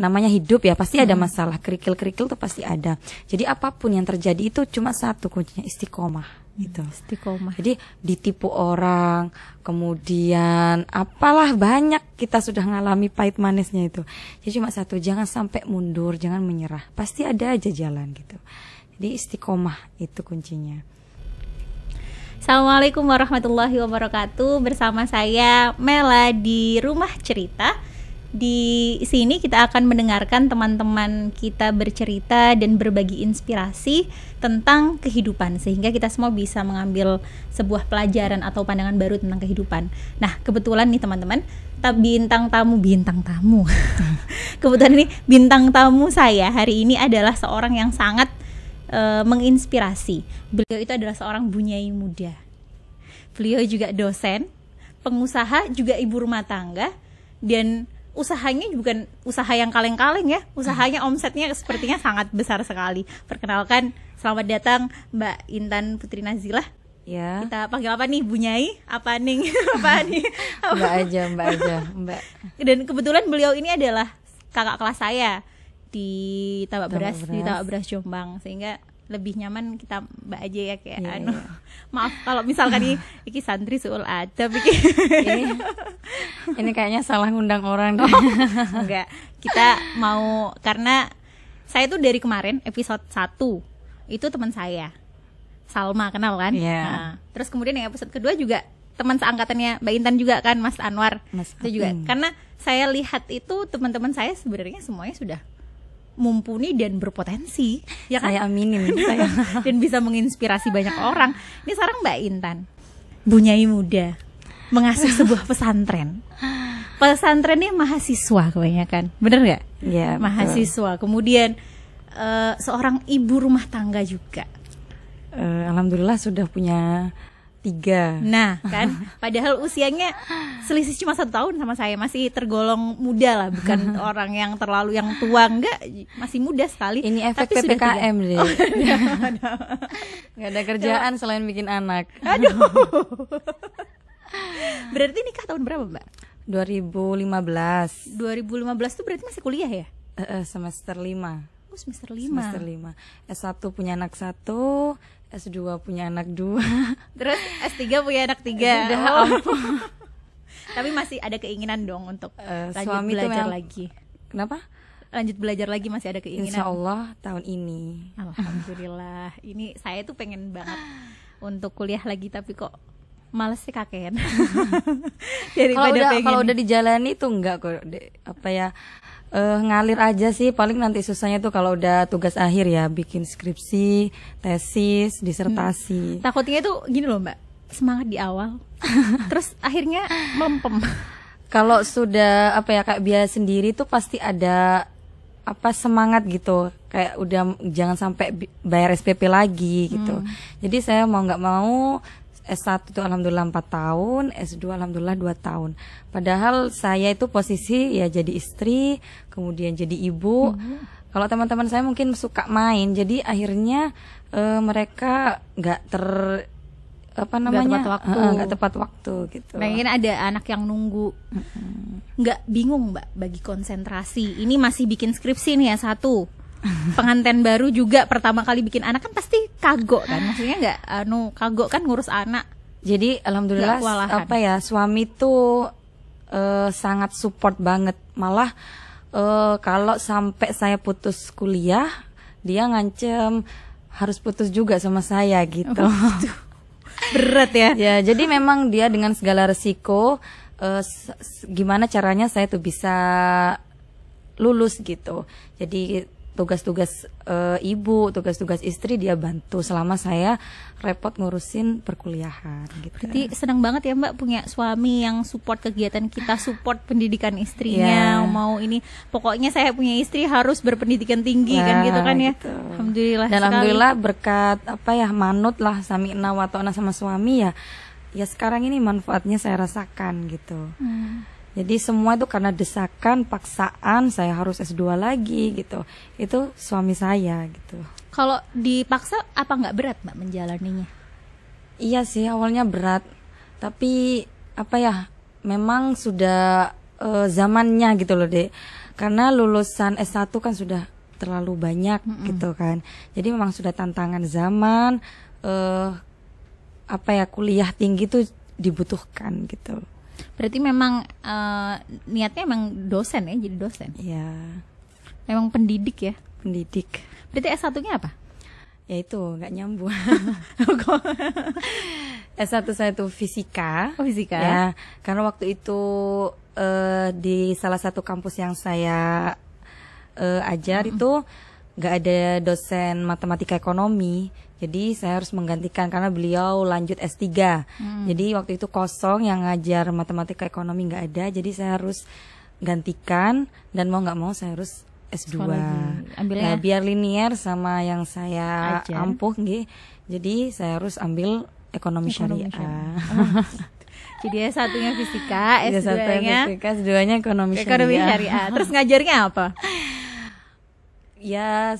namanya hidup ya, pasti ada masalah, kerikil-kerikil tuh pasti ada. Jadi apapun yang terjadi itu cuma satu kuncinya, istiqomah gitu. Istiqomah. Jadi ditipu orang, kemudian apalah banyak kita sudah ngalami pahit manisnya itu. Jadi cuma satu, jangan sampai mundur, jangan menyerah. Pasti ada aja jalan gitu. Jadi istiqomah itu kuncinya. Assalamualaikum warahmatullahi wabarakatuh. Bersama saya Mela di Rumah Cerita. Di sini kita akan mendengarkan teman-teman kita bercerita dan berbagi inspirasi tentang kehidupan, sehingga kita semua bisa mengambil sebuah pelajaran atau pandangan baru tentang kehidupan. Nah, kebetulan nih teman-teman, bintang tamu kebetulan ini bintang tamu saya hari ini adalah seorang yang sangat menginspirasi. Beliau itu adalah seorang bunyai muda. Beliau juga dosen, pengusaha, juga ibu rumah tangga, dan usahanya bukan usaha yang kaleng-kaleng ya. Usahanya omsetnya sepertinya sangat besar sekali. Perkenalkan, selamat datang Mbak Intan Putri Nazilah. Ya. Kita panggil apa nih? Bunyai? Apa nih? Apa nih? Mbak aja. Dan kebetulan beliau ini adalah kakak kelas saya di Tabak Beras Jombang, sehingga lebih nyaman kita Mbak aja ya kayak maaf kalau misalkan iki santri suul adab ini kayaknya salah ngundang orang deh. Enggak, kita mau, karena saya tuh dari kemarin episode 1 itu teman saya Salma, kenal kan? Nah, terus kemudian yang episode kedua juga teman seangkatannya Mbak Intan juga kan, Mas Anwar. Itu juga karena saya lihat itu teman-teman saya sebenarnya semuanya sudah mumpuni dan berpotensi, ya kan? Saya aminin saya. Dan bisa menginspirasi banyak orang. Ini sekarang Mbak Intan, bunyai muda, mengasuh sebuah pesantren. Pesantrennya mahasiswa kebanyakan, bener nggak? Iya. Mahasiswa. Kemudian seorang ibu rumah tangga juga. Alhamdulillah sudah punya 3. Nah kan, padahal usianya selisih cuma 1 tahun sama saya, masih tergolong muda lah, bukan orang yang terlalu yang tua, enggak, masih muda sekali. Ini efek tapi PPKM deh. Nggak ada kerjaan selain bikin anak. Aduh. Berarti nikah tahun berapa Mbak? 2015. 2015 tuh berarti masih kuliah ya? Semester 5. Oh, semester 5. S1 punya anak 1, S2 punya anak 2. Terus S3 punya anak 3. Ampun. Tapi masih ada keinginan dong untuk lanjut suami belajar lagi. Kenapa? Lanjut belajar lagi, masih ada keinginan. Insya Allah tahun ini. Alhamdulillah. Ini saya tuh pengen banget untuk kuliah lagi, tapi kok males sih kakean. Kalau udah dijalani tuh enggak kok, ngalir aja sih. Paling nanti susahnya tuh kalau udah tugas akhir ya, bikin skripsi, tesis, disertasi. Takutnya tuh gini loh Mbak, semangat di awal terus akhirnya melempem. Kalau sudah kayak biaya sendiri tuh pasti ada semangat gitu, kayak udah jangan sampai bayar SPP lagi gitu. Jadi saya mau nggak mau S1 itu alhamdulillah 4 tahun, S2 alhamdulillah 2 tahun. Padahal saya itu posisi ya jadi istri, kemudian jadi ibu. Kalau teman-teman saya mungkin suka main, jadi akhirnya mereka nggak tepat waktu gitu. Nah, ini ada anak yang nunggu. Nggak bingung Mbak bagi konsentrasi? Ini masih bikin skripsi nih ya, 1. Pengantin baru juga pertama kali bikin anak kan pasti kagok kan, maksudnya nggak kagok kan ngurus anak. Jadi alhamdulillah suami tuh sangat support banget, malah kalau sampai saya putus kuliah dia ngancem harus putus juga sama saya gitu. Berat ya. Ya, jadi memang dia dengan segala resiko gimana caranya saya tuh bisa lulus gitu. Jadi tugas-tugas ibu, tugas-tugas istri dia bantu selama saya repot ngurusin perkuliahan gitu. Berarti senang banget ya Mbak punya suami yang support kegiatan kita, support pendidikan istrinya. Mau ini, pokoknya saya punya istri harus berpendidikan tinggi kan gitu kan ya. Gitu. Alhamdulillah. Dan alhamdulillah berkat manut lah sami'na wa ta'na sama suami ya sekarang ini manfaatnya saya rasakan gitu. Jadi semua itu karena desakan, paksaan, saya harus S2 lagi gitu. Itu suami saya gitu. Kalau dipaksa apa nggak berat Mbak menjalaninya? Iya sih awalnya berat, tapi memang sudah zamannya gitu loh Dek. karena lulusan S1 kan sudah terlalu banyak gitu kan. Jadi memang sudah tantangan zaman, kuliah tinggi tuh dibutuhkan gitu. Berarti memang niatnya emang dosen ya, jadi dosen. Ya. Memang pendidik ya. Pendidik. Berarti S1-nya apa? Ya itu nggak nyambung. S1 saya itu fisika. Oh, fisika. Ya, karena waktu itu di salah satu kampus yang saya ajar itu nggak ada dosen matematika ekonomi. Jadi saya harus menggantikan karena beliau lanjut S3. Jadi waktu itu kosong yang ngajar matematika ekonomi nggak ada. Jadi saya harus gantikan dan mau nggak mau saya harus S2. Nah, biar linear sama yang saya ampuh nggih. Jadi saya harus ambil ekonomi syariah. Jadi S1-nya fisika, S2-nya fisika, S2-nya ekonomi syariah. Terus ngajarnya apa? Ya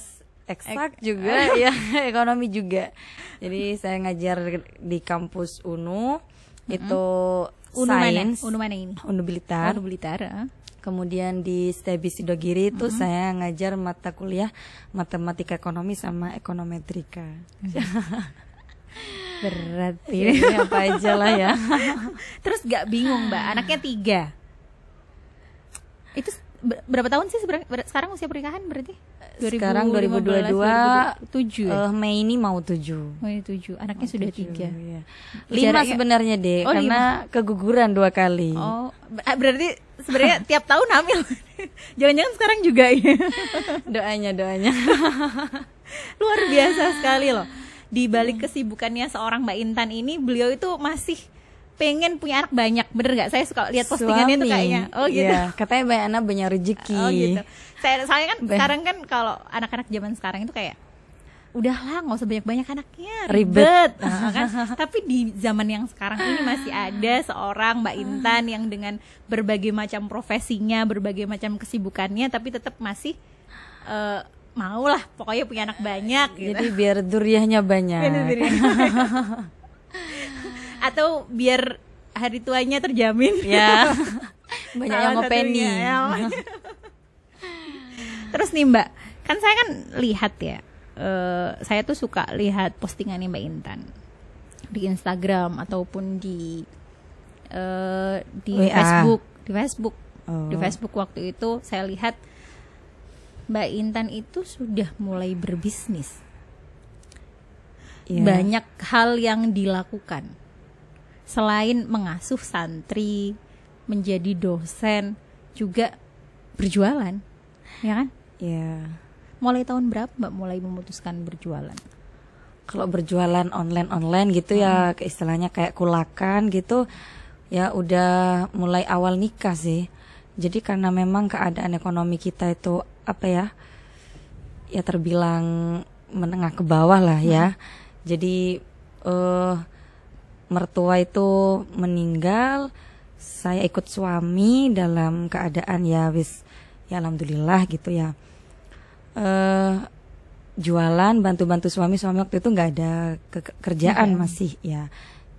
eksak juga ya, ekonomi juga. Jadi saya ngajar di kampus UNU itu sains. UNU mana ini? UNU Blitar. UNU Blitar. Kemudian di STEBI Sidogiri itu saya ngajar mata kuliah matematika ekonomi sama ekonometrika. Berat ini apa aja lah ya. Terus gak bingung Mbak, anaknya 3. Itu berapa tahun sih sekarang usia pernikahan berarti? Sekarang 2022 7 Mei ini mau 7. Mei 7. Anaknya sudah 3. Iya. 5 sebenarnya deh, karena keguguran 2 kali. Oh, berarti sebenarnya tiap tahun hamil. Jangan-jangan sekarang juga ya. Doanya. Luar biasa sekali loh. Di balik kesibukannya seorang Mbak Intan ini, beliau itu masih pengen punya anak banyak, bener nggak? Saya suka lihat postingannya tuh kayaknya. Oh gitu. Iya, katanya banyak anak banyak rezeki. Oh gitu. Saya kan sekarang kan kalau anak-anak zaman sekarang itu kayak udahlah nggak usah banyak-banyak anaknya, ribet. Nah, kan? Tapi di zaman yang sekarang ini masih ada seorang Mbak Intan yang dengan berbagai macam profesinya, berbagai macam kesibukannya, tapi tetap masih mau lah pokoknya punya anak banyak gitu. Jadi biar duriahnya banyak. Atau biar hari tuanya terjamin. Ya. Banyak yang ngopeni. Terus nih Mbak, kan saya kan lihat ya, saya tuh suka lihat postingannya Mbak Intan di Instagram ataupun di Facebook. Di Facebook waktu itu saya lihat Mbak Intan itu sudah mulai berbisnis. Banyak hal yang dilakukan. Selain mengasuh santri, menjadi dosen, juga berjualan, ya kan? Iya. Mulai tahun berapa Mbak mulai memutuskan berjualan? Kalau berjualan online gitu ya, istilahnya kayak kulakan gitu, ya udah mulai awal nikah sih. Jadi karena memang keadaan ekonomi kita itu ya terbilang menengah ke bawah lah ya. Jadi mertua itu meninggal, saya ikut suami dalam keadaan ya alhamdulillah gitu ya. Jualan, bantu-bantu suami waktu itu nggak ada kerjaan masih ya.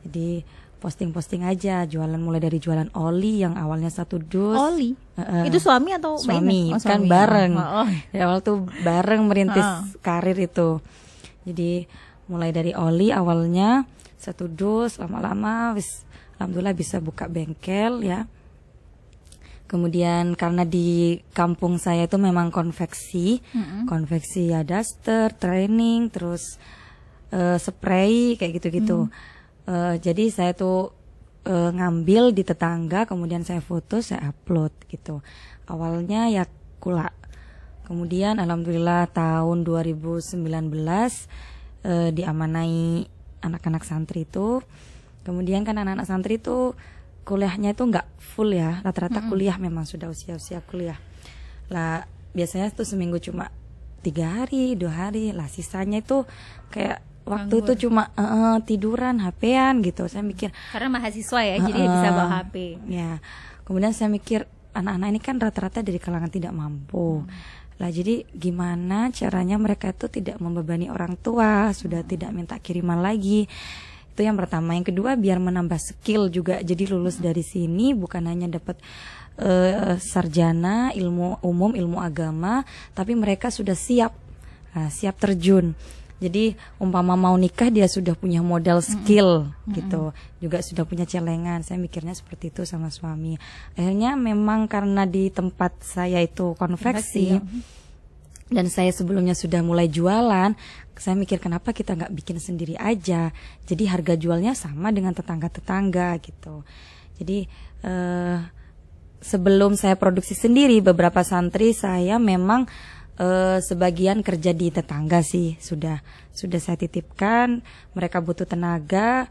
Jadi posting-posting aja, jualan mulai dari jualan oli yang awalnya 1 dus. Oli? Itu suami atau suami? Kan bareng. Ya awal tuh bareng merintis karir itu. Jadi mulai dari oli awalnya 1 dus, lama-lama alhamdulillah bisa buka bengkel ya. Kemudian karena di kampung saya itu memang konveksi ya, daster, training, terus spray kayak gitu-gitu. Jadi saya tuh ngambil di tetangga, kemudian saya foto, saya upload gitu. Awalnya ya kula. Kemudian alhamdulillah tahun 2019 diamanai anak-anak santri itu. Kemudian kan anak-anak santri itu kuliahnya itu nggak full ya, rata-rata kuliah memang sudah usia kuliah lah. Biasanya tuh seminggu cuma 3 hari 2 hari lah, sisanya itu kayak waktu itu cuma tiduran, HP-an gitu. Saya mikir karena mahasiswa ya, jadi bisa bawa HP ya. Kemudian saya mikir anak-anak ini kan rata-rata dari kalangan tidak mampu lah, jadi gimana caranya mereka itu tidak membebani orang tua, sudah tidak minta kiriman lagi. Itu yang pertama. Yang kedua biar menambah skill juga, jadi lulus dari sini bukan hanya dapat sarjana ilmu umum, ilmu agama, tapi mereka sudah siap terjun. Jadi umpama mau nikah dia sudah punya modal skill gitu, juga sudah punya celengan. Saya mikirnya seperti itu sama suami. Akhirnya memang karena di tempat saya itu konveksi dan saya sebelumnya sudah mulai jualan, saya mikir kenapa kita nggak bikin sendiri aja. Jadi harga jualnya sama dengan tetangga-tetangga gitu. Jadi sebelum saya produksi sendiri, beberapa santri saya memang sebagian kerja di tetangga sih, sudah saya titipkan. Mereka butuh tenaga,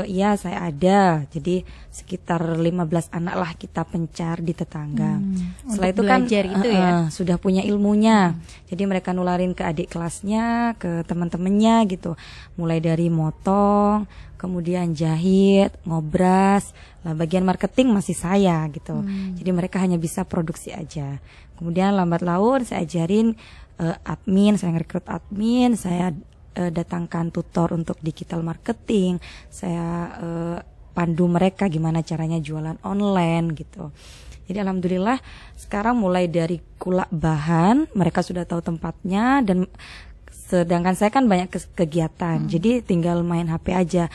ya saya ada. Jadi sekitar 15 anak lah kita pencar di tetangga. Setelah itu kan itu ya? Sudah punya ilmunya. Jadi mereka nularin ke adik kelasnya, ke teman-temannya gitu. Mulai dari motong, kemudian jahit, ngobras. Lah bagian marketing masih saya gitu. Jadi mereka hanya bisa produksi aja. Kemudian lambat laun saya ajarin admin, saya ngerekrut admin, saya datangkan tutor untuk digital marketing, saya pandu mereka gimana caranya jualan online gitu. Jadi alhamdulillah sekarang mulai dari kulak bahan mereka sudah tahu tempatnya, dan sedangkan saya kan banyak kegiatan, jadi tinggal main HP aja.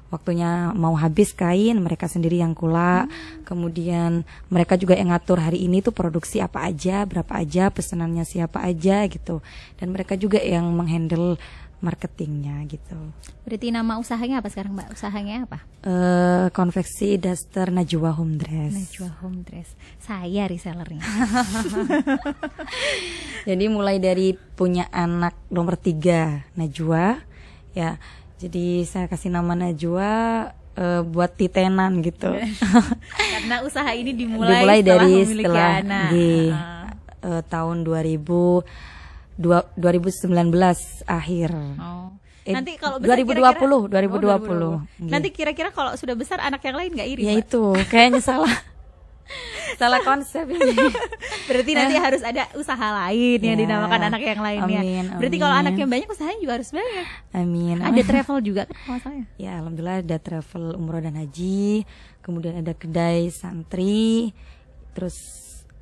Waktunya mau habis kain, mereka sendiri yang kulak. Kemudian mereka juga yang ngatur hari ini tuh produksi apa aja, berapa aja, pesanannya siapa aja gitu. Dan mereka juga yang menghandle marketingnya gitu. Berarti nama usahanya apa sekarang, Mbak? Usahanya apa? Konveksi daster Najwa Home Dress. Najwa Home Dress. Saya resellernya. Jadi mulai dari punya anak nomor 3 Najwa, ya. Jadi saya kasih nama Najwa buat titenan gitu. Karena usaha ini dimulai setelah anak. Tahun 2019 akhir. Nanti kalau besar 2020. Nanti kira-kira kalau sudah besar anak yang lain nggak iri? Ya itu, kayaknya salah konsep ini. Berarti nanti harus ada usaha lain yang dinamakan anak yang lainnya. Berarti kalau anak yang banyak usahanya juga harus banyak. Amin. Ada travel juga kan masalahnya? Ya alhamdulillah ada travel umroh dan haji, kemudian ada kedai santri, terus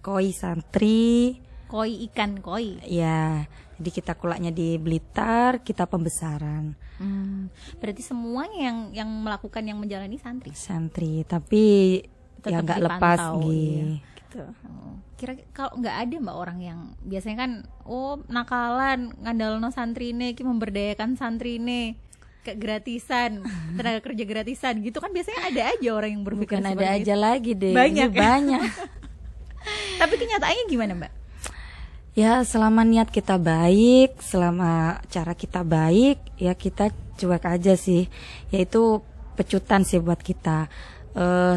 koi santri. Koi ikan koi. Ya, jadi kita kulaknya di Blitar, kita pembesaran. Berarti semuanya yang melakukan, yang menjalani santri. Santri, tapi ya nggak lepas gitu. Kira kalau nggak ada Mbak orang yang biasanya kan nakalan ngandalno santrine, ki memberdayakan santrine, kayak gratisan, tenaga kerja gratisan gitu kan, biasanya ada aja orang yang berpikir seperti itu. Bukan ada aja lagi deh. Banyak. Tapi kenyataannya gimana Mbak? Ya selama niat kita baik, selama cara kita baik, ya kita cuek aja sih. Yaitu pecutan sih buat kita.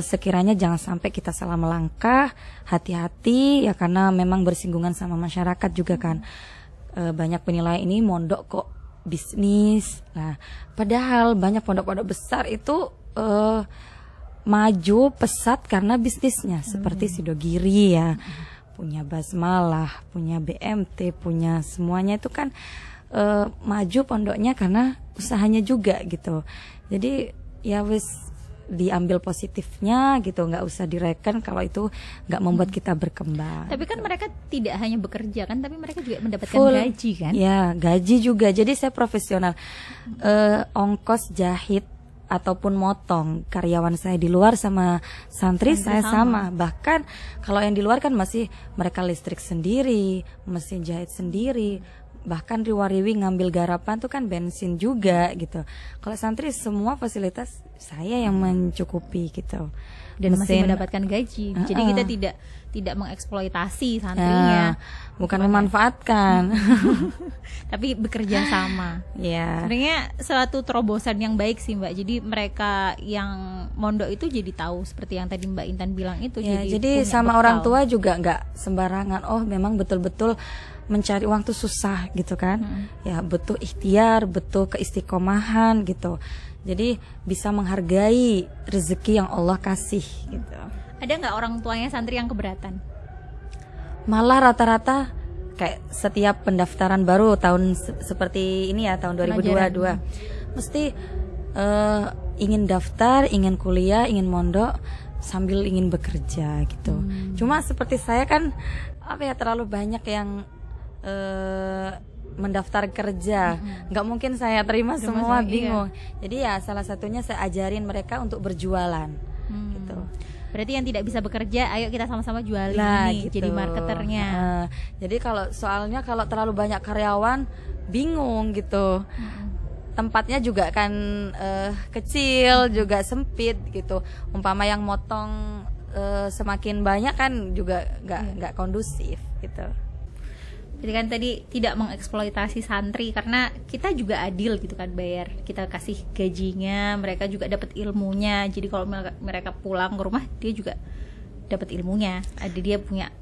Sekiranya jangan sampai kita salah melangkah, hati-hati ya, karena memang bersinggungan sama masyarakat juga kan. Banyak penilai ini mondok kok bisnis. Nah, padahal banyak pondok-pondok besar itu maju pesat karena bisnisnya, seperti Sidogiri ya, punya Basmalah, punya BMT, punya semuanya itu kan maju pondoknya karena usahanya juga gitu. Jadi ya wis diambil positifnya gitu, nggak usah direken kalau itu nggak membuat kita berkembang. Tapi kan mereka tidak hanya bekerja kan, tapi mereka juga mendapatkan gaji kan? Ya, gaji juga. Jadi saya profesional. Ongkos jahit ataupun motong karyawan saya di luar sama santri saya sama. Bahkan kalau yang di luar kan masih mereka listrik sendiri, mesin jahit sendiri. Bahkan riwa-riwi ngambil garapan tuh kan bensin juga gitu. Kalau santri semua fasilitas saya yang mencukupi gitu. Dan masih mendapatkan gaji. Jadi kita tidak mengeksploitasi santrinya, bukan memanfaatkan. Tapi bekerja sama. Ya. Sebenarnya suatu terobosan yang baik sih Mbak. Jadi mereka yang mondok itu jadi tahu seperti yang tadi Mbak Intan bilang itu. Ya, jadi sama bekal. Orang tua juga nggak sembarangan. Oh memang betul-betul mencari uang tuh susah gitu kan. Ya butuh ikhtiar, butuh keistiqomahan gitu. Jadi bisa menghargai rezeki yang Allah kasih gitu. Ada nggak orang tuanya santri yang keberatan? Malah rata-rata kayak setiap pendaftaran baru tahun seperti ini ya, tahun 2022 mesti ingin daftar, ingin kuliah, ingin mondok, sambil ingin bekerja gitu. Cuma seperti saya kan terlalu banyak yang mendaftar kerja, nggak mungkin saya terima semua, bingung. Jadi ya salah satunya saya ajarin mereka untuk berjualan gitu. Berarti yang tidak bisa bekerja, ayo kita sama-sama jualin nih, gitu. jadi marketernya. Jadi soalnya kalau terlalu banyak karyawan bingung gitu. Tempatnya juga kan kecil, juga sempit gitu. Umpama yang motong semakin banyak kan juga nggak kondusif gitu. Jadi kan tadi tidak mengeksploitasi santri, karena kita juga adil gitu kan, bayar, kita kasih gajinya, mereka juga dapat ilmunya. Jadi kalau mereka pulang ke rumah, dia juga dapat ilmunya, ada dia punya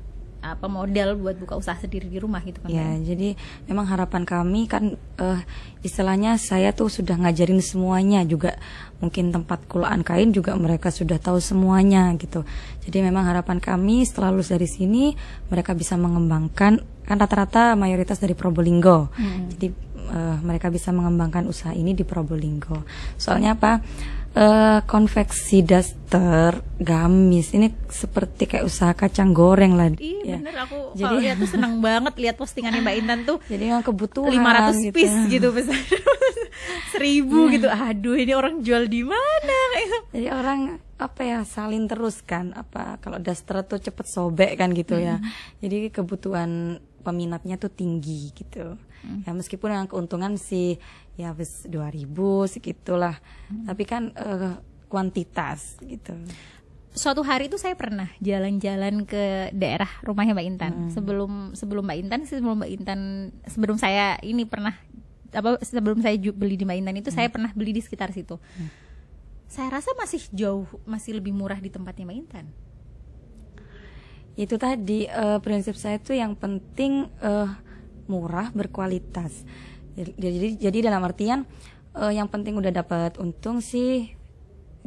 modal buat buka usaha sendiri di rumah gitu kan. Ya, jadi memang harapan kami kan istilahnya saya tuh sudah ngajarin semuanya juga, mungkin tempat kulaan kain juga mereka sudah tahu semuanya gitu. Jadi memang harapan kami setelah lulus dari sini mereka bisa mengembangkan, kan rata-rata mayoritas dari Probolinggo. Jadi mereka bisa mengembangkan usaha ini di Probolinggo. Soalnya apa? Konveksi daster gamis ini seperti kayak usaha kacang goreng lah. Iya bener, aku kalau lihat tuh seneng banget lihat postingannya Mbak Intan tuh. Jadi yang kebutuhan 500 piece gitu besar 1000 gitu. Aduh, ini orang jual di mana? Jadi orang salin terus kan, kalau daster tuh cepet sobek kan gitu ya. Jadi kebutuhan peminatnya tuh tinggi gitu. Ya meskipun yang keuntungan sih ya 2.000 segitulah. Tapi kan kuantitas gitu. Suatu hari itu saya pernah jalan-jalan ke daerah rumahnya Mbak Intan. Sebelum saya ini pernah sebelum saya beli di Mbak Intan itu saya pernah beli di sekitar situ. Saya rasa masih lebih murah di tempatnya Mbak Intan. Itu tadi prinsip saya tuh yang penting murah, berkualitas. Jadi dalam artian yang penting udah dapat untung sih.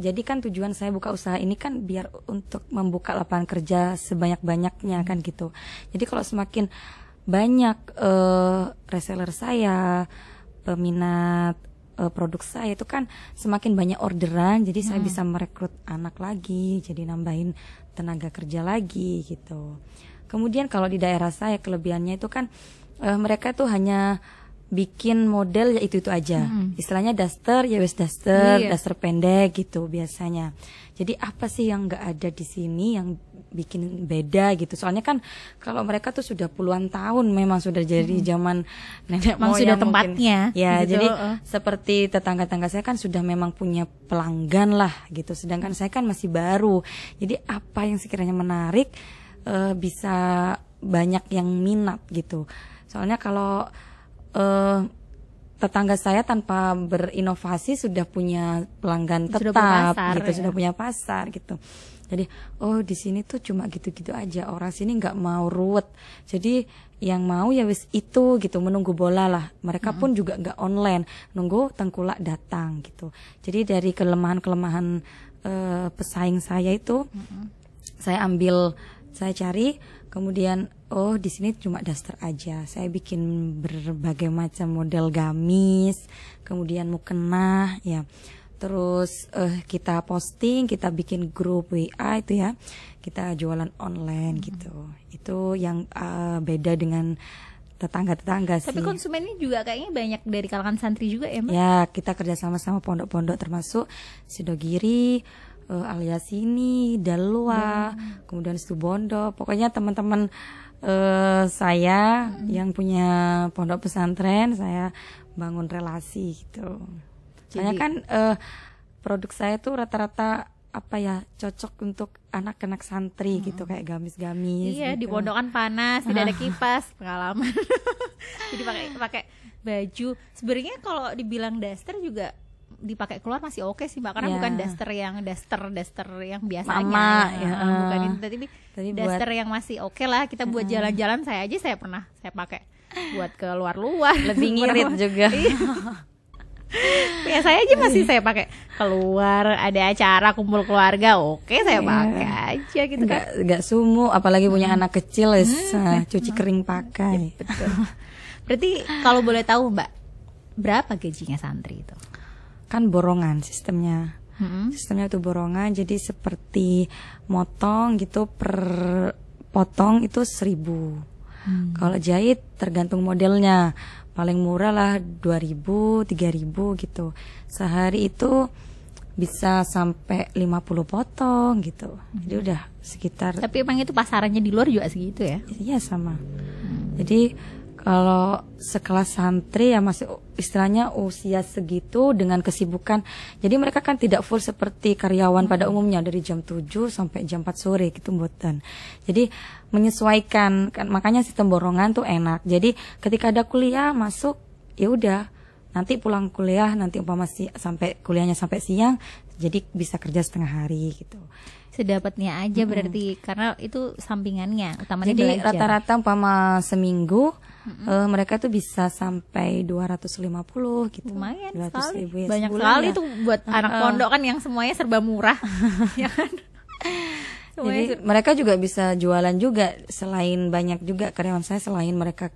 Jadi kan tujuan saya buka usaha ini kan biar untuk membuka lapangan kerja sebanyak-banyaknya kan gitu. Jadi kalau semakin banyak reseller saya, peminat produk saya itu kan semakin banyak orderan, jadi saya bisa merekrut anak lagi, jadi nambahin tenaga kerja lagi gitu. Kemudian kalau di daerah saya kelebihannya itu kan mereka tuh hanya bikin model ya itu aja. Istilahnya daster ya wes daster, daster pendek gitu biasanya. Jadi apa sih yang nggak ada di sini yang bikin beda gitu? Soalnya kan kalau mereka tuh sudah puluhan tahun memang sudah jadi zaman nenek moyang sudah mungkin. tempatnya. Ya, gitu. jadi seperti tetangga-tetangga saya kan sudah memang punya pelanggan lah gitu. Sedangkan saya kan masih baru. Jadi apa yang sekiranya menarik bisa banyak yang minat gitu. Soalnya kalau tetangga saya tanpa berinovasi sudah punya pelanggan tetap sudah punya pasar gitu. Jadi di sini tuh cuma gitu-gitu aja, orang sini nggak mau ruwet. Jadi yang mau ya wis itu gitu, menunggu bola lah. Mereka pun juga nggak online, nunggu tengkulak datang gitu. Jadi dari kelemahan-kelemahan pesaing saya itu saya cari, kemudian di sini cuma daster aja. Saya bikin berbagai macam model gamis, kemudian mukena ya. Terus kita posting, kita bikin grup WA itu ya. Kita jualan online gitu. Itu yang beda dengan tetangga-tetangga sih. Tapi konsumennya juga kayaknya banyak dari kalangan santri juga ya, Mbak? Ya, kita kerjasama sama pondok-pondok termasuk Sidogiri, Aliasini, Dalua, kemudian Situbondo. Pokoknya teman-teman saya yang punya pondok pesantren, saya bangun relasi gitu. Soalnya kan produk saya tuh rata-rata cocok untuk anak-anak santri gitu, kayak gamis-gamis. Iya, gitu. di pondokan panas, tidak ada kipas, pengalaman. Jadi pakai baju. Sebenarnya kalau dibilang daster juga dipakai keluar masih oke sih Mbak, karena bukan daster yang biasanya. Mama, bukan itu, tapi daster yang masih oke lah. Kita buat jalan-jalan, saya pakai buat ke luar-luar. Lebih ngirit juga. Ya saya aja masih saya pakai keluar, ada acara kumpul keluarga, oke saya pakai aja gitu kan. Nggak sumuk, apalagi punya anak kecil, cuci kering pakai. Betul. Berarti kalau boleh tahu Mbak, berapa gajinya santri itu? Kan borongan sistemnya. Sistemnya itu borongan, jadi seperti motong gitu, per potong itu 1.000. Kalau jahit tergantung modelnya, paling murah lah 2.000, 3.000 gitu. Sehari itu bisa sampai 50 potong gitu. Jadi udah sekitar. Tapi emang itu pasarannya di luar juga segitu ya? Iya sama. Jadi kalau sekelas santri ya masih istilahnya usia segitu dengan kesibukan. Jadi mereka kan tidak full seperti karyawan pada umumnya dari jam 7 sampai jam 4 sore gitu mboten. Jadi menyesuaikan kan, makanya sistem borongan tuh enak. Jadi ketika ada kuliah masuk ya udah, nanti pulang kuliah nanti umpama sampai kuliahnya sampai siang, jadi bisa kerja setengah hari gitu. Sedapatnya aja berarti, karena itu sampingannya utamanya jadi belajar. rata-rata umpama seminggu mereka tuh bisa sampai 250 gitu. Lumayan 200 sekali. ribu ya, Banyak sebulan sekali ya. tuh buat anak pondok kan yang semuanya serba murah. Ya kan? Jadi mereka juga bisa jualan juga, selain banyak juga karyawan saya selain mereka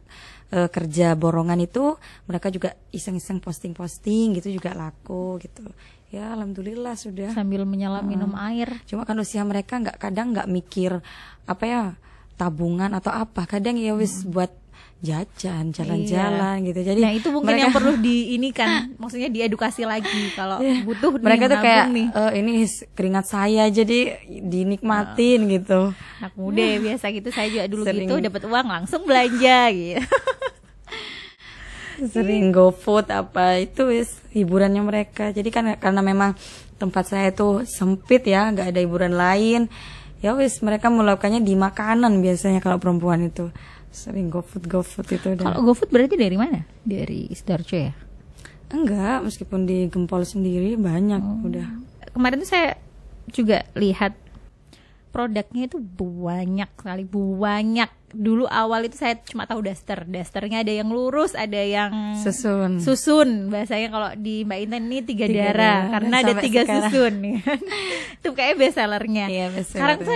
kerja borongan itu, mereka juga iseng-iseng posting-posting gitu juga laku gitu. Ya alhamdulillah sudah. Sambil menyelam minum air. Cuma kan usia mereka kadang nggak mikir apa ya, tabungan atau apa. Kadang ya wis buat jajan, jalan-jalan gitu. Jadi nah itu mungkin yang perlu kan, maksudnya diedukasi lagi kalau butuh mereka tuh kayak nih. Ini keringat saya jadi dinikmatin gitu. Anak muda ya, biasa gitu, saya juga dulu Sering. gitu, dapat uang langsung belanja gitu. Sering GoFood apa itu wis hiburannya mereka. Jadi kan karena memang tempat saya itu sempit ya, nggak ada hiburan lain. Ya wis mereka melakukannya di makanan biasanya kalau perempuan itu. Sering GoFood itu udah. Kalau GoFood berarti dari mana? Dari Sidoarjo ya? Enggak, meskipun di Gempol sendiri banyak udah. Kemarin tuh saya juga lihat produknya itu banyak sekali, banyak. Dulu awal itu saya cuma tahu dasternya ada yang lurus, ada yang susun. Bahasanya kalau di Mbak Intan ini tiga darah karena ada 3 susun nih. Itu kayaknya best sellernya. Iya, best sekarang tuh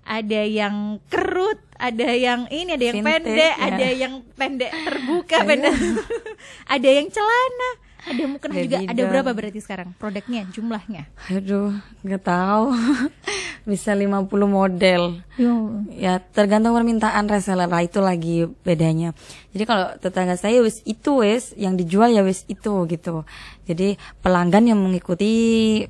ada yang kerut, ada yang ini, ada yang vintage, pendek, ya. ada yang pendek terbuka, pendek. Ada yang celana, ada mukena juga. Ada berapa berarti sekarang produknya, jumlahnya? Aduh, nggak tahu. Bisa 50 model. Ya, tergantung permintaan reseller lah, itu lagi bedanya. Jadi kalau tetangga saya wis yang dijual ya wis itu gitu. Jadi pelanggan yang mengikuti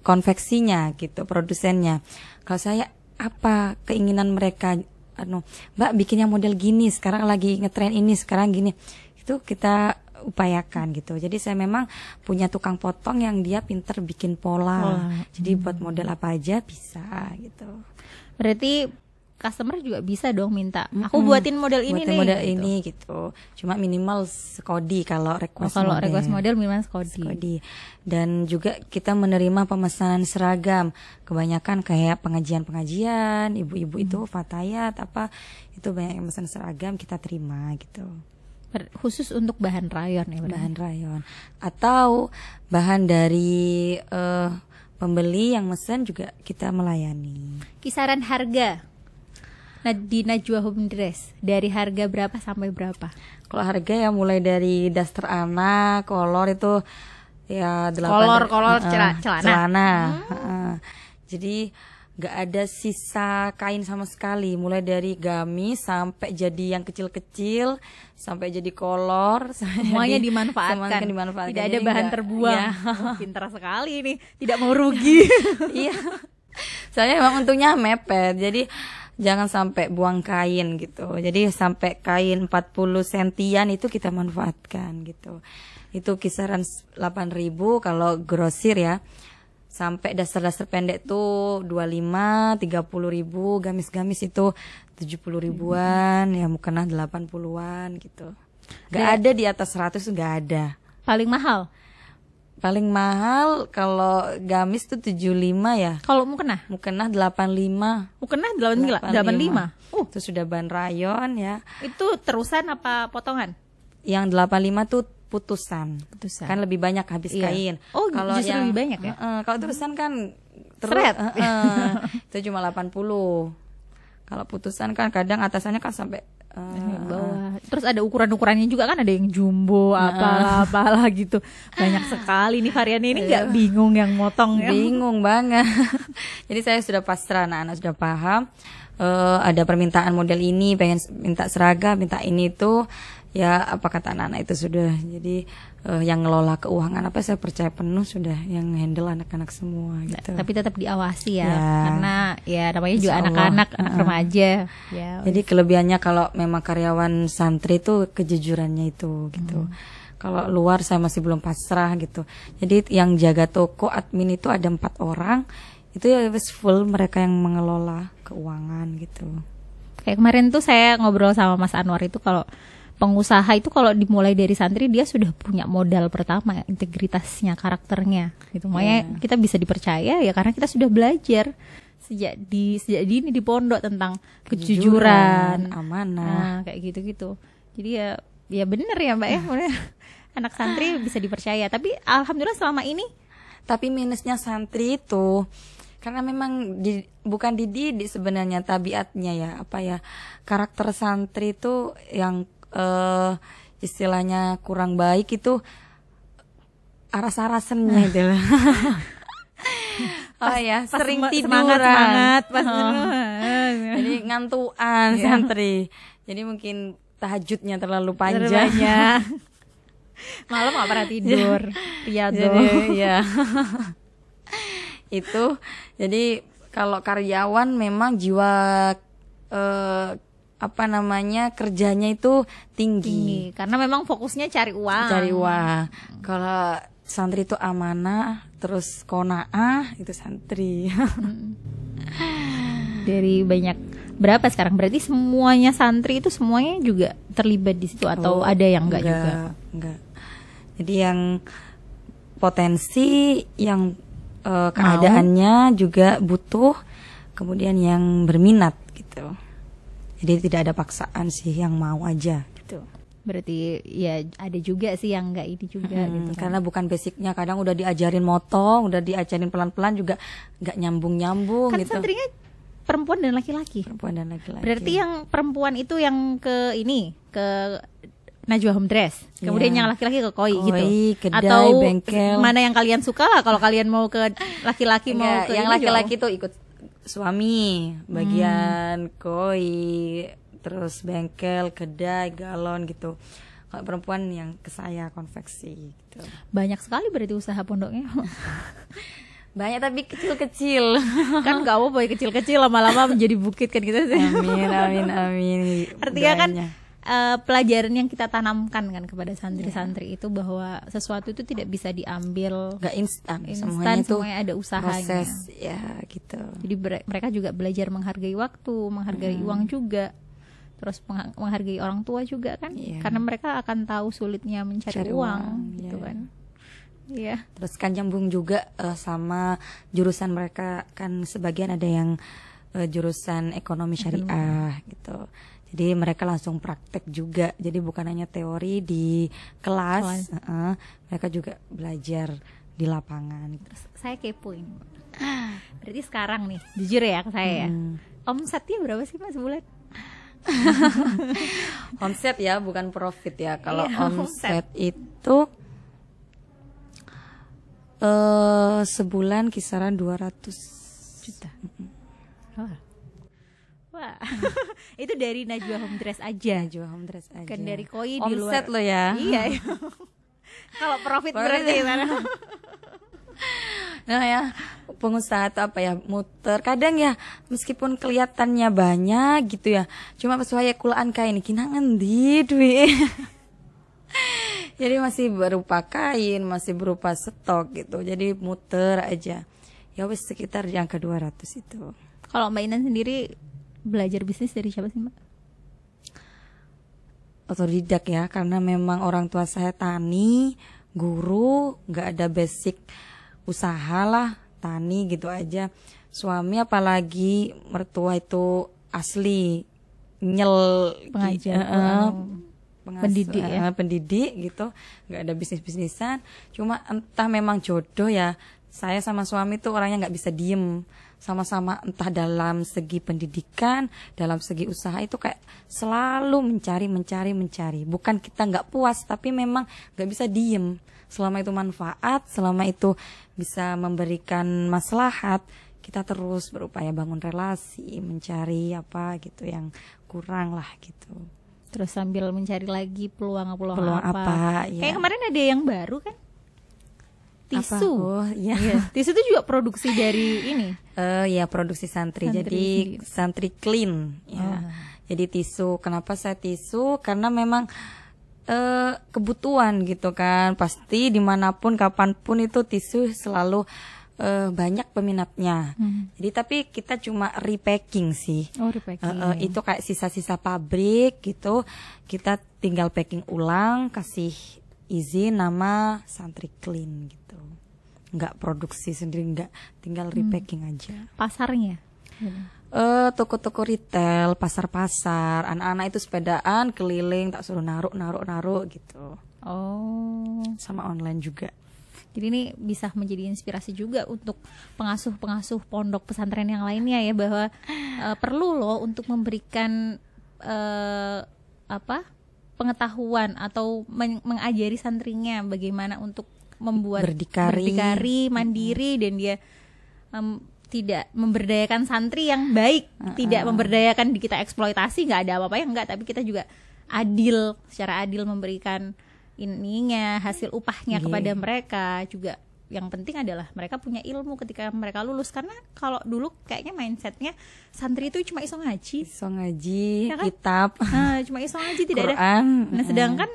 konveksinya gitu, produsennya. Kalau saya apa keinginan mereka, Mbak bikin yang model gini, sekarang lagi ngetren ini, sekarang gini. Itu kita upayakan gitu. Jadi saya memang punya tukang potong yang dia pinter bikin pola. Jadi buat model apa aja bisa gitu. Berarti customer juga bisa dong minta, aku buatin model ini nih. Model gitu. ini gitu. Cuma minimal sekodi kalau request kalau model. request model minimal sekodi. Dan juga kita menerima pemesanan seragam. Kebanyakan kayak pengajian-pengajian, ibu-ibu itu fatayat apa itu banyak yang pesan seragam kita terima gitu. Khusus untuk bahan rayon ya, bahan rayon atau bahan dari pembeli yang mesen juga kita melayani. Kisaran harga di Najwa Home Dress dari harga berapa sampai berapa? Kalau harga ya mulai dari daster anak, kolor itu ya 8 kolor celana. Jadi nggak ada sisa kain sama sekali, mulai dari gamis sampai jadi yang kecil-kecil sampai jadi kolor, semuanya dimanfaatkan. Tidak ada bahan terbuang. Ya. Pintar sekali ini, tidak mau rugi. Iya. Soalnya memang untungnya mepet, jadi jangan sampai buang kain gitu. Jadi sampai kain 40 sentian itu kita manfaatkan gitu. Itu kisaran 8.000 kalau grosir ya. Sampai dasar-dasar pendek tuh 25, 30.000, gamis-gamis itu 70 ribuan, ya mukena 80-an gitu. Gak ada di atas 100 tuh gak ada. Paling mahal? Paling mahal kalau gamis tuh 75 ya. Kalau mukena? Mukena 85. Mukena 85? Itu sudah bahan rayon ya. Itu terusan apa potongan? Yang 85 tuh putusan. Kan lebih banyak habis kain. Oh, kalau justru yang lebih banyak ya? Kalau terusan kan itu cuma 80. Kalau putusan kan kadang atasannya kan sampai bawah. Terus ada ukuran-ukurannya juga kan, ada yang jumbo, apalah gitu. Banyak sekali nih variannya, ini nggak bingung yang motong ya? Bingung banget. Jadi saya sudah pasrah, anak-anak sudah paham. Ada permintaan model ini, pengen minta seragam, minta ini itu, ya apa kata anak-anak itu sudah. Jadi yang ngelola keuangan apa saya percaya penuh sudah, yang handle anak-anak semua gitu. Tapi tetap diawasi ya, karena ya namanya juga anak-anak, anak remaja. Ya. Jadi kelebihannya kalau memang karyawan santri itu kejujurannya itu gitu. Kalau luar saya masih belum pasrah gitu. Jadi yang jaga toko admin itu ada 4 orang. Itu ya full mereka yang mengelola keuangan gitu. Kayak kemarin tuh saya ngobrol sama Mas Anwar itu, kalau pengusaha itu kalau dimulai dari santri dia sudah punya modal pertama, integritasnya, karakternya gitu. Makanya kita bisa dipercaya ya karena kita sudah belajar sejak dini di pondok tentang kejujuran, amanah, kayak gitu-gitu. Jadi ya bener ya Mbak ya. Anak santri bisa dipercaya. Tapi alhamdulillah selama ini. Tapi minusnya santri itu karena memang bukan dididik sebenarnya, tabiatnya ya, apa ya, karakter santri itu yang istilahnya kurang baik itu aras-arasannya itu lah. Sering tiduran, semangat pas jadi ngantuan santri. Jadi mungkin tahajudnya terlalu panjang. Malam gak pernah tidur. Jadi ya itu. Jadi kalau karyawan memang jiwa kerjanya itu tinggi. Karena memang fokusnya cari uang. Kalau santri itu amanah, terus qanaah, itu santri. Dari banyak, berapa sekarang? Berarti semuanya santri itu semuanya juga terlibat di situ atau ada yang enggak juga? Enggak. Jadi yang potensi, yang keadaannya juga butuh, kemudian yang berminat gitu. Jadi tidak ada paksaan sih, yang mau aja gitu. Berarti ya ada juga sih yang enggak ini juga gitu kan. Karena bukan basicnya, kadang udah diajarin motong, udah diajarin pelan-pelan juga enggak nyambung-nyambung kan gitu. Santrinya perempuan dan laki-laki. Berarti yang perempuan itu yang ke Najwa Home Dress, kemudian yang laki-laki ke koi gitu, kedai, atau bengkel. Mana yang kalian suka lah, kalau kalian mau ke laki-laki mau ke yang laki-laki tuh ikut suami, bagian koi, terus bengkel, kedai, galon gitu. Kalau perempuan yang ke saya konveksi gitu. Banyak sekali berarti usaha pondoknya. Banyak tapi kecil-kecil. Kan gak apa-apa kecil-kecil, lama-lama menjadi bukit kan gitu. Amin. Artinya kan pelajaran yang kita tanamkan kan kepada santri-santri itu bahwa sesuatu itu tidak bisa diambil gak instan, semuanya ada usahanya. Proses ya gitu. Jadi mereka juga belajar menghargai waktu, menghargai uang juga, terus menghargai orang tua juga kan, karena mereka akan tahu sulitnya mencari uang gitu kan. Iya. Terus kan nyambung juga sama jurusan mereka, kan sebagian ada yang jurusan ekonomi syariah gitu. Jadi mereka langsung praktek juga. Jadi bukan hanya teori di kelas, mereka juga belajar di lapangan. Terus saya kepoin. Berarti sekarang nih, jujur ya ke saya ya. Omsetnya berapa sih Mas sebulan? Omset ya, bukan profit ya. Kalau omset itu sebulan kisaran 200 juta. Wah. Itu dari Najwa Home Dress aja. Kan dari koi di luar. Omset lo ya. Iya. Kalau profit berarti gimana? Nah ya, pengusaha itu apa ya, muter. Kadang ya meskipun kelihatannya banyak gitu ya, cuma pas waya kulaan kain ini kina ngendi duit. Jadi masih berupa kain, masih berupa stok gitu. Jadi muter aja. Ya wis sekitar yang ke 200 itu. Kalau Mbak Inan sendiri belajar bisnis dari siapa sih Mbak? Otodidak ya, karena memang orang tua saya tani, guru, nggak ada basic usaha lah, tani gitu aja. Suami apalagi mertua itu asli pengajar, pendidik ya, pendidik gitu, nggak ada bisnisan. Cuma entah memang jodoh ya, saya sama suami tuh orangnya nggak bisa diem. sama-sama entah dalam segi pendidikan, dalam segi usaha itu kayak selalu mencari. Bukan kita nggak puas, tapi memang nggak bisa diem. Selama itu manfaat, selama itu bisa memberikan maslahat, kita terus berupaya bangun relasi, mencari apa gitu yang kurang lah gitu. Terus sambil mencari lagi peluang apa. Ya. Kayak kemarin ada yang baru kan? Tisu. Oh, iya. Tisu itu juga produksi dari ini. Ya produksi santri. Jadi santri clean. Ya. Jadi tisu. Kenapa saya tisu? Karena memang kebutuhan gitu kan. Pasti dimanapun, kapanpun itu tisu selalu banyak peminatnya. Jadi tapi kita cuma repacking sih. Oh, repacking. Itu kayak sisa-sisa pabrik gitu. Kita tinggal packing ulang, kasih izin nama santri clean gitu. Nggak produksi sendiri, nggak, tinggal repacking aja. Pasarnya? Toko-toko retail, pasar-pasar, anak-anak itu sepedaan keliling, tak suruh naruh gitu. Oh, sama online juga. Jadi ini bisa menjadi inspirasi juga untuk pengasuh-pengasuh pondok pesantren yang lainnya ya, bahwa perlu loh untuk memberikan pengetahuan atau mengajari santrinya bagaimana untuk membuat berdikari, mandiri, dan dia tidak memberdayakan santri yang baik, tidak memberdayakan kita eksploitasi, nggak ada apa-apa enggak, tapi kita juga secara adil memberikan ininya, hasil upahnya kepada mereka juga. Yang penting adalah mereka punya ilmu ketika mereka lulus, karena kalau dulu kayaknya mindsetnya santri itu cuma iso ngaji, ya kan? Kitab, cuma iso ngaji, tidak Quran, ada. Nah sedangkan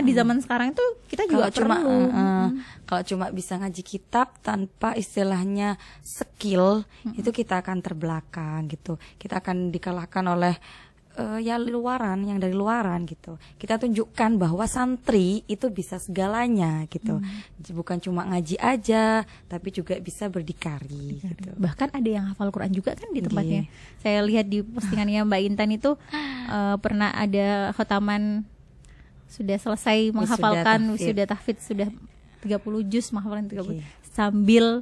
di zaman sekarang itu kita juga perlu. Kalau cuma bisa ngaji kitab tanpa istilahnya skill, itu kita akan terbelakang gitu. Kita akan dikalahkan oleh yang dari luaran gitu. Kita tunjukkan bahwa santri itu bisa segalanya gitu. Bukan cuma ngaji aja, tapi juga bisa berdikari gitu. Bahkan ada yang hafal Quran juga kan di tempatnya. Saya lihat di postingannya Mbak Intan itu pernah ada khotaman, sudah selesai menghafalkan wisuda tahfidz, sudah 30 juz menghafalkan 30 sambil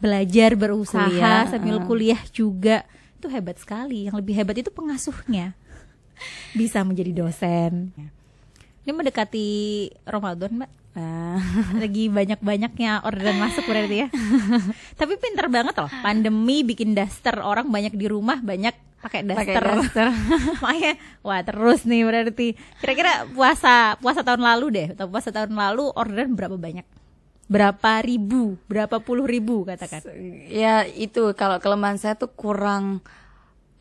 belajar, berusaha, sambil kuliah juga. Itu hebat sekali. Yang lebih hebat itu pengasuhnya, bisa menjadi dosen. Ini mendekati Ramadan, Mbak. Lagi banyak-banyaknya orderan masuk berarti ya. Tapi pinter banget loh, pandemi bikin daster, orang banyak di rumah, banyak pakai daster. Makanya wah terus nih berarti. Kira-kira puasa tahun lalu deh, atau puasa tahun lalu orderan berapa banyak? Berapa puluh ribu katakan. Ya itu, kalau kelemahan saya tuh kurang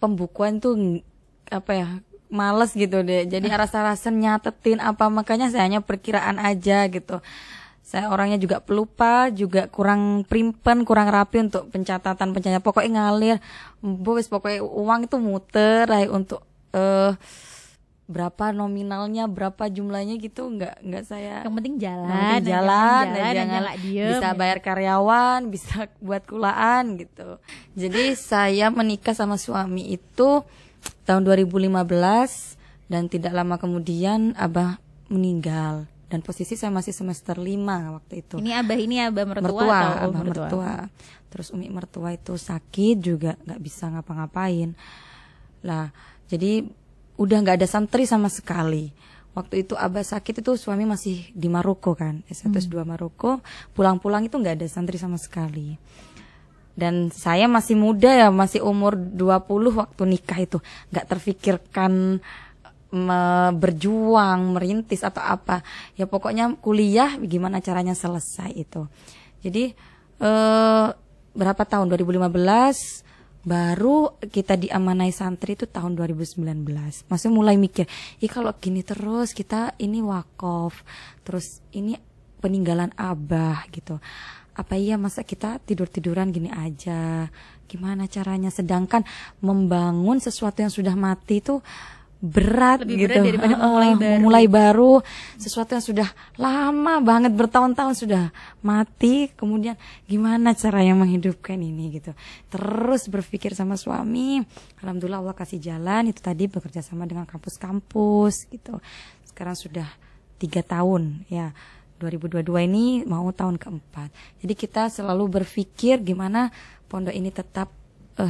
pembukuan tuh males gitu deh. Jadi rasa-rasa nyatetin apa, makanya saya hanya perkiraan aja gitu. Saya orangnya juga pelupa, juga kurang primpen, kurang rapi untuk pencatatan. Pokoknya ngalir, pokoknya uang itu muter untuk berapa nominalnya, berapa jumlahnya gitu, nggak saya. Yang penting jalan, jangan bisa bayar karyawan, bisa buat kulaan gitu. Jadi saya menikah sama suami itu tahun 2015, dan tidak lama kemudian abah meninggal, dan posisi saya masih semester 5 waktu itu. Ini abah mertua atau mertua. Terus umi mertua itu sakit juga, nggak bisa ngapa-ngapain lah. Jadi udah nggak ada santri sama sekali. Waktu itu abah sakit itu suami masih di Maroko kan, S1 S2 Maroko. Pulang-pulang itu nggak ada santri sama sekali. Dan saya masih muda ya, masih umur 20 waktu nikah itu. Nggak terfikirkan berjuang, merintis atau apa. Ya pokoknya kuliah gimana caranya selesai itu. Jadi berapa tahun? 2015 baru kita diamanai santri itu tahun 2019. Maksudnya mulai mikir, kalau gini terus kita ini wakaf, terus ini peninggalan abah gitu. Apa iya masa kita tidur-tiduran gini aja? Gimana caranya? Sedangkan membangun sesuatu yang sudah mati itu berat, lebih gitu. Berat daripada memulai baru sesuatu yang sudah lama banget, bertahun-tahun sudah mati, kemudian gimana caranya menghidupkan ini gitu. Terus berpikir sama suami, alhamdulillah Allah kasih jalan, itu tadi bekerja sama dengan kampus-kampus gitu. Sekarang sudah 3 tahun ya 2022 ini mau tahun keempat. Jadi kita selalu berpikir gimana pondok ini tetap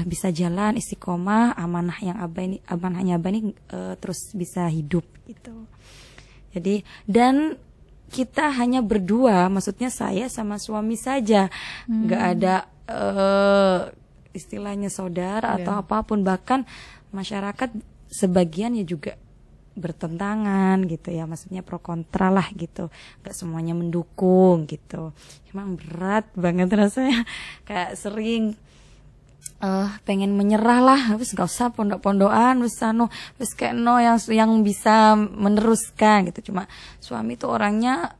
bisa jalan istiqomah, amanahnya Abah ini terus bisa hidup gitu. Jadi dan kita hanya berdua, maksudnya saya sama suami saja, nggak ada istilahnya saudara atau apapun, bahkan masyarakat sebagian ya juga bertentangan gitu ya, maksudnya pro kontra lah gitu, nggak semuanya mendukung gitu. Emang berat banget rasanya, kayak sering pengen menyerah lah, wis gak usah pondok-pondokan, wis kayak yang bisa meneruskan gitu. Cuma suami tuh orangnya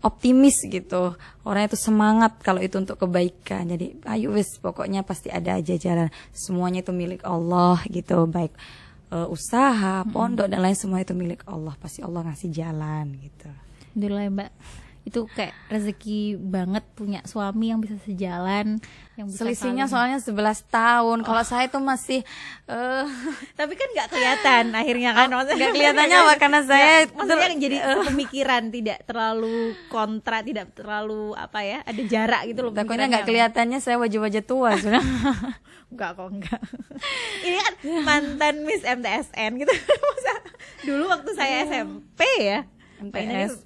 optimis gitu, orangnya itu semangat kalau itu untuk kebaikan. Jadi ayo wis pokoknya pasti ada aja jalan, semuanya itu milik Allah gitu, baik usaha, pondok dan lain semua itu milik Allah, pasti Allah ngasih jalan gitu. Alhamdulillah Mbak, itu kayak rezeki banget punya suami yang bisa sejalan, yang bisa selisihnya soalnya 11 tahun. Kalau saya tuh masih tapi kan nggak kelihatan akhirnya kan, nggak kelihatannya apa karena saya maksudnya jadi pemikiran tidak terlalu kontra, tidak terlalu ada jarak gitu loh. Takutnya nggak kelihatannya saya wajah-wajah tua sebenarnya. Enggak. Ini kan mantan Miss MTSN gitu. Dulu waktu saya SMP ya. MTS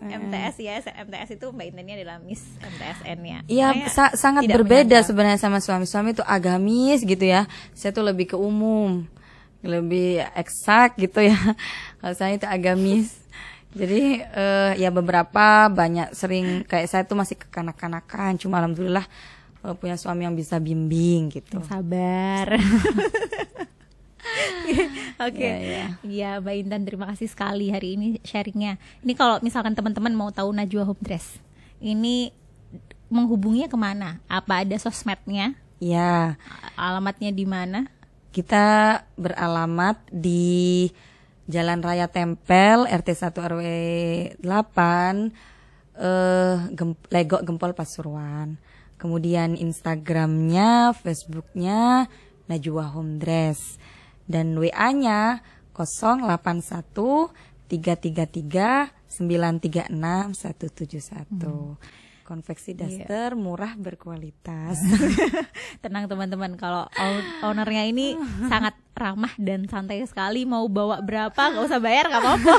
itu Mbak Intan ini adalah Miss MTSN-nya. Iya, sangat berbeda sebenarnya sama suami itu agamis gitu ya. Saya tuh lebih ke umum, lebih eksak gitu ya. Kalau saya itu agamis. Jadi ya beberapa banyak sering kayak saya tuh masih kekanak-kanakan. Cuma alhamdulillah punya suami yang bisa bimbing gitu. Sabar. Oke. Ya, Mbak Intan, terima kasih sekali hari ini sharingnya. Ini kalau misalkan teman-teman mau tahu Najwa Home Dress, ini menghubunginya kemana? Apa ada sosmednya? Ya. Alamatnya di mana? Kita beralamat di Jalan Raya Tempel, RT 1 RW 8, Legok Gempol Pasuruan. Kemudian Instagramnya, Facebooknya Najwa Home Dress, dan WA-nya 081 333 936 171. Konveksi daster murah berkualitas. Tenang teman-teman, kalau ownernya ini sangat ramah dan santai sekali. Mau bawa berapa nggak usah bayar, nggak apa-apa.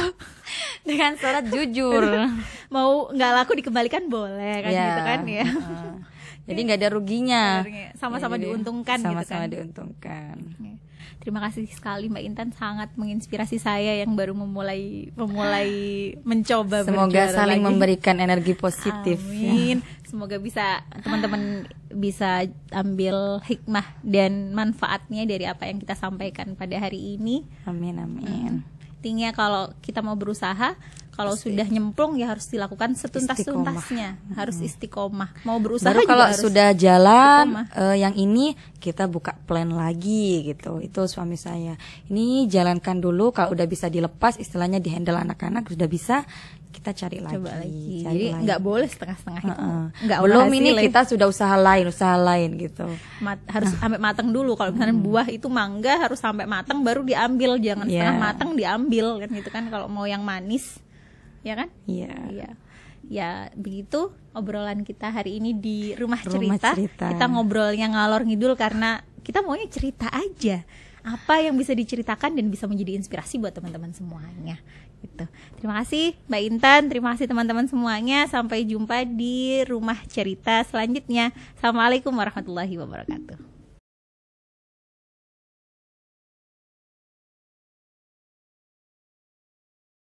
Dengan syarat jujur. Mau nggak laku dikembalikan boleh kan, gitu kan ya. Jadi nggak ada ruginya. Sama-sama diuntungkan. Sama-sama gitu kan. diuntungkan. Terima kasih sekali Mbak Intan, sangat menginspirasi saya yang baru memulai mencoba. Semoga saling memberikan energi positif. Amin. Semoga bisa teman-teman bisa ambil hikmah dan manfaatnya dari apa yang kita sampaikan pada hari ini. Amin. Intinya kalau kita mau berusaha, kalau sudah nyemplung ya harus dilakukan setuntas-tuntasnya, harus istiqomah. Mau berusaha baru juga kalau harus sudah jalan yang ini kita buka plan lagi gitu. Itu suami saya. Ini jalankan dulu, kalau udah bisa dilepas, istilahnya dihandle anak-anak sudah bisa, kita cari lagi. Coba lagi. Jadi nggak boleh setengah-setengah itu. Belum ini kita sudah usaha lain gitu. Harus sampai matang dulu. Kalau misalnya buah itu mangga harus sampai matang baru diambil, jangan setengah matang diambil kan gitu kan kalau mau yang manis. Ya kan? Iya. Ya, begitu obrolan kita hari ini di Rumah Cerita. Kita ngobrolnya ngalor ngidul karena kita maunya cerita aja. Apa yang bisa diceritakan dan bisa menjadi inspirasi buat teman-teman semuanya. Gitu. Terima kasih Mbak Intan, terima kasih teman-teman semuanya. Sampai jumpa di Rumah Cerita selanjutnya. Assalamualaikum warahmatullahi wabarakatuh.